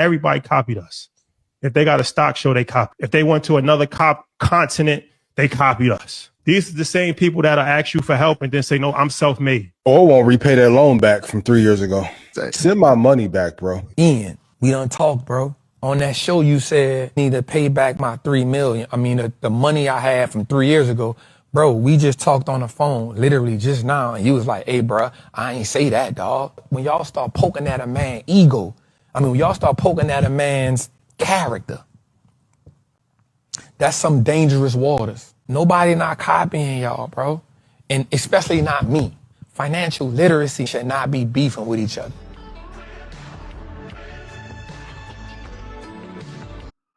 Everybody copied us. If they got a stock show, they copy. If they went to another continent, they copied us. These are the same people that'll ask you for help and then say, no, I'm self-made. Or won't repay their loan back from 3 years ago. Send my money back, bro. Ian, we done talked, bro. On that show, you said need to pay back my $3 million. I mean, the money I had from 3 years ago. Bro, we just talked on the phone literally just now, and you was like, hey, bro, I ain't say that, dog. When y'all start poking at a man's ego, when y'all start poking at a man's character, that's some dangerous waters. Nobody not copying y'all, bro. And especially not me. Financial literacy should not be beefing with each other.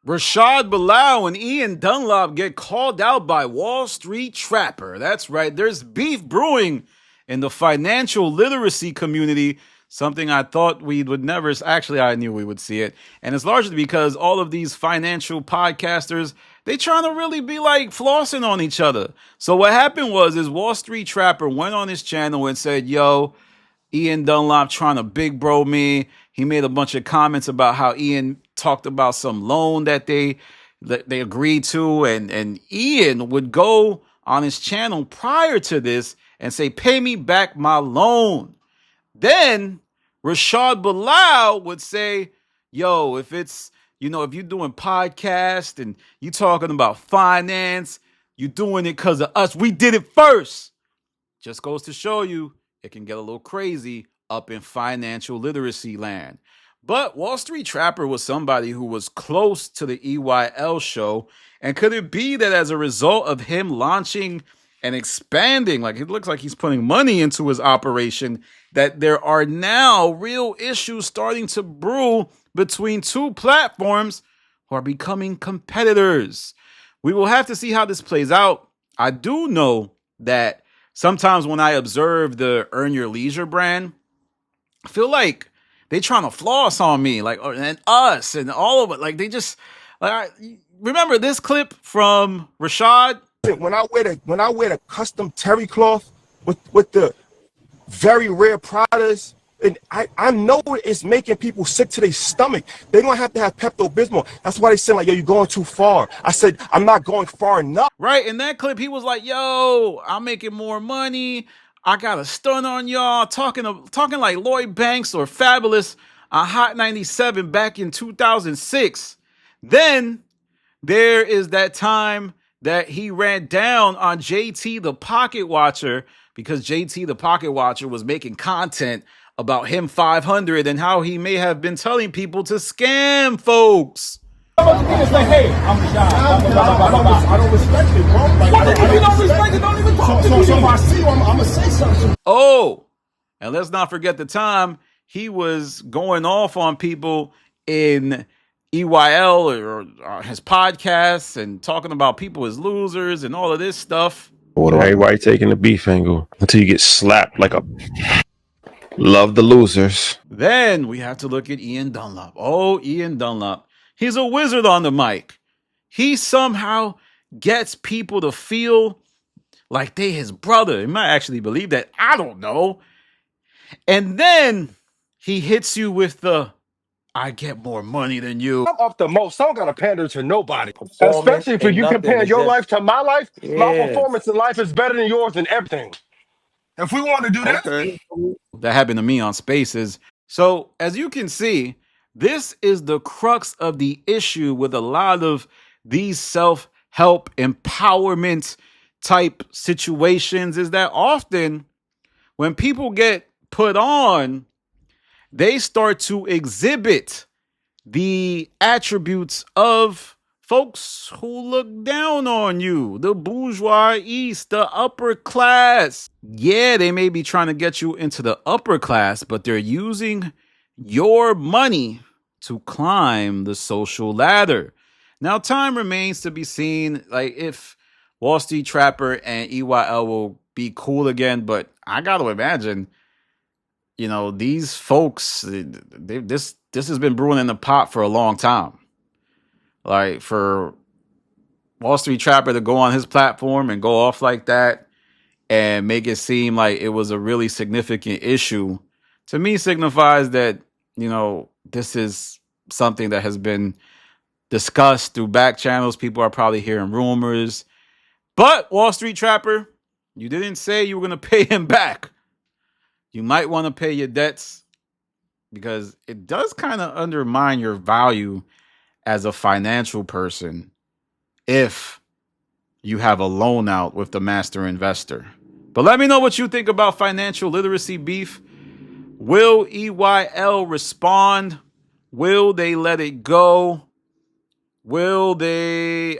Rashad Bilal and Ian Dunlop get called out by Wall Street Trapper. That's right. There's beef brewing in the financial literacy community, something I thought we would never, actually I knew we would see it. And it's largely because all of these financial podcasters, they trying to really be like flossing on each other. So what happened is Wall Street Trapper went on his channel and said, yo, Ian Dunlop trying to big bro me. He made a bunch of comments about how Ian talked about some loan that they agreed to. And Ian would go on his channel prior to this and say, pay me back my loan. Then Rashad Bilal would say, yo, if it's, if you're doing podcast and you talking about finance, you doing it because of us. We did it first. Just goes to show you it can get a little crazy up in financial literacy land. But Wall Street Trapper was somebody who was close to the EYL show. And could it be that as a result of him launching and expanding, like it looks like he's putting money into his operation, that there are now real issues starting to brew between two platforms who are becoming competitors? We will have to see how this plays out. I do know that sometimes when I observe the Earn Your Leisure brand, I feel like they trying to floss on me, like, and us and all of it. Like they just, remember this clip from Rashad? When I wear the custom terry cloth with the very rare Pradas, and I know it's making people sick to their stomach. They're gonna have to have Pepto-Bismol. That's why they say like, yo, you're going too far. I said, I'm not going far enough. Right, in that clip, he was like, yo, I'm making more money. I got a stun on y'all, talking like Lloyd Banks or Fabulous on Hot 97 back in 2006. Then there is that time that he ran down on JT the Pocket Watcher because JT the Pocket Watcher was making content about him 500 and how he may have been telling people to scam folks. Like, hey, I'm I don't respect it, bro. Like, what if you don't respect it? Don't even talk to me. So if I see you, I'm gonna say something. Oh, and let's not forget the time he was going off on people in EYL or his podcasts and talking about people as losers and all of this stuff. Everybody taking the beef angle until you get slapped like a... Love the losers. Then we have to look at Ian Dunlop. Oh, Ian Dunlop. He's a wizard on the mic. He somehow gets people to feel like they his brother. He might actually believe that. I don't know. And then he hits you with the, I get more money than you. I'm up the most. I don't got to pander to nobody. Especially if you compare your life to my life. Yes. My performance in life is better than yours in everything. If we want to do that. Okay. That happened to me on Spaces. So as you can see, this is the crux of the issue with a lot of these self-help empowerment type situations, is that often when people get put on, they start to exhibit the attributes of folks who look down on you, the bourgeois east, the upper class. Yeah, they may be trying to get you into the upper class, but they're using your money to climb the social ladder. Now, time remains to be seen, like if Wall Street Trapper and EYL will be cool again, but I got to imagine, these folks, this has been brewing in the pot for a long time. Like for Wall Street Trapper to go on his platform and go off like that and make it seem like it was a really significant issue, to me signifies that, this is something that has been discussed through back channels. People are probably hearing rumors. But Wall Street Trapper, you didn't say you were going to pay him back. You might want to pay your debts because it does kind of undermine your value as a financial person if you have a loan out with the master investor. But let me know what you think about financial literacy beef. Will EYL respond? Will they let it go? Will they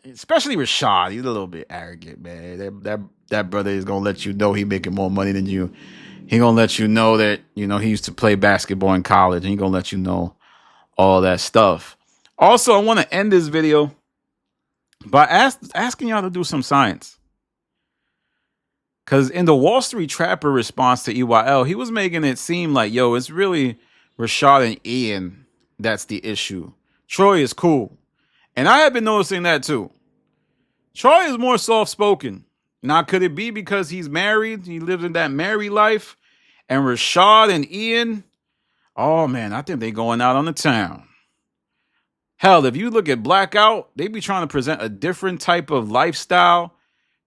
especially Rashad, he's a little bit arrogant, man. That brother is gonna let you know he making more money than you. He gonna let you know that, he used to play basketball in college, and he gonna let you know all that stuff. Also, I want to end this video by asking y'all to do some science. Because in the Wall Street Trapper response to EYL, he was making it seem like, yo, it's really Rashad and Ian that's the issue. Troy is cool. And I have been noticing that too. Troy is more soft-spoken. Now, could it be because he's married? He lives in that married life? And Rashad and Ian, oh man, I think they going out on the town. Hell, if you look at Blackout, they be trying to present a different type of lifestyle.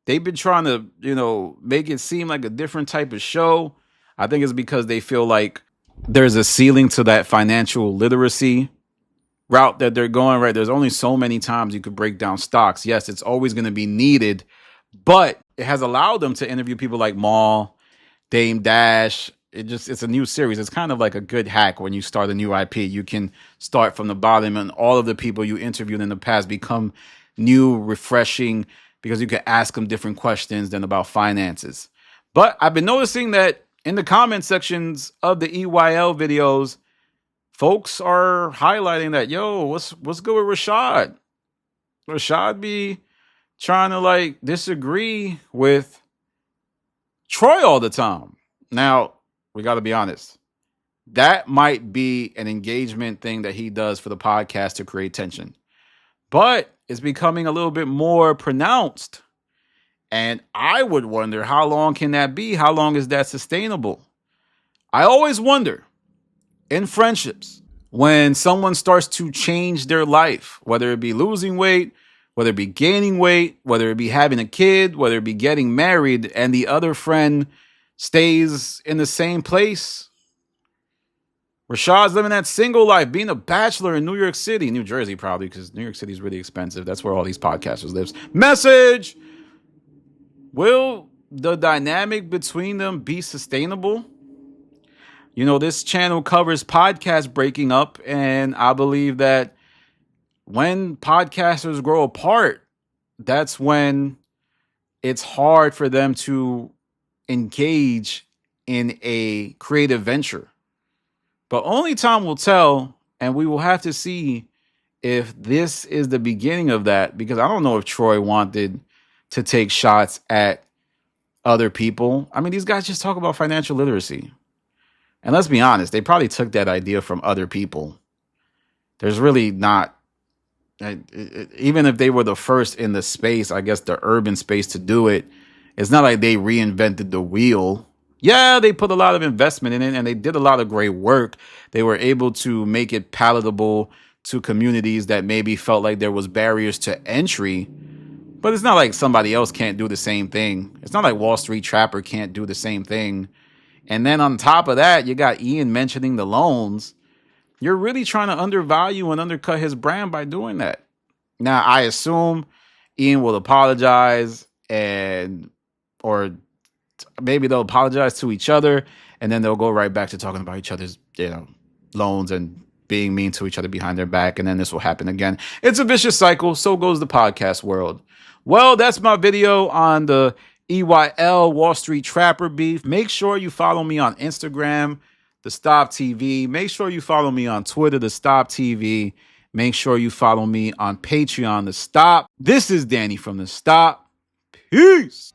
They've been trying to, make it seem like a different type of show. I think it's because they feel like there's a ceiling to that financial literacy route that they're going, right? There's only so many times you could break down stocks. Yes, it's always going to be needed, but it has allowed them to interview people like Maul, Dame Dash. It's a new series. It's kind of like a good hack when you start a new IP. You can start from the bottom, and all of the people you interviewed in the past become new, refreshing, because you can ask them different questions than about finances. But I've been noticing that in the comment sections of the EYL videos, folks are highlighting that, yo, what's good with Rashad? Rashad be trying to disagree with Troy all the time. Now, we got to be honest. That might be an engagement thing that he does for the podcast to create tension. But it's becoming a little bit more pronounced. And I would wonder, how long can that be? How long is that sustainable? I always wonder in friendships, when someone starts to change their life, whether it be losing weight, whether it be gaining weight, whether it be having a kid, whether it be getting married, and the other friend stays in the same place. Rashad's living that single life, being a bachelor in New York City, New Jersey probably, because New York City is really expensive. That's where all these podcasters live. Message! Will the dynamic between them be sustainable? This channel covers podcast breaking up, and I believe that when podcasters grow apart, that's when it's hard for them to engage in a creative venture. But only time will tell, and we will have to see if this is the beginning of that, because I don't know if Troy wanted to take shots at other people. I mean, these guys just talk about financial literacy. And let's be honest, they probably took that idea from other people. There's really not, even if they were the first in the space, I guess the urban space to do it, it's not like they reinvented the wheel. Yeah, they put a lot of investment in it and they did a lot of great work. They were able to make it palatable to communities that maybe felt like there was barriers to entry. But it's not like somebody else can't do the same thing. It's not like Wall Street Trapper can't do the same thing. And then on top of that, you got Ian mentioning the loans. You're really trying to undervalue and undercut his brand by doing that. Now, I assume Ian will apologize, or maybe they'll apologize to each other, and then they'll go right back to talking about each other's, loans and being mean to each other behind their back, and then this will happen again. It's a vicious cycle. So goes the podcast world. Well, that's my video on the EYL Wall Street Trapper beef. Make sure you follow me on Instagram, The Stop TV. Make sure you follow me on Twitter, The Stop TV. Make sure you follow me on Patreon, The Stop. This is Danny from The Stop. Peace.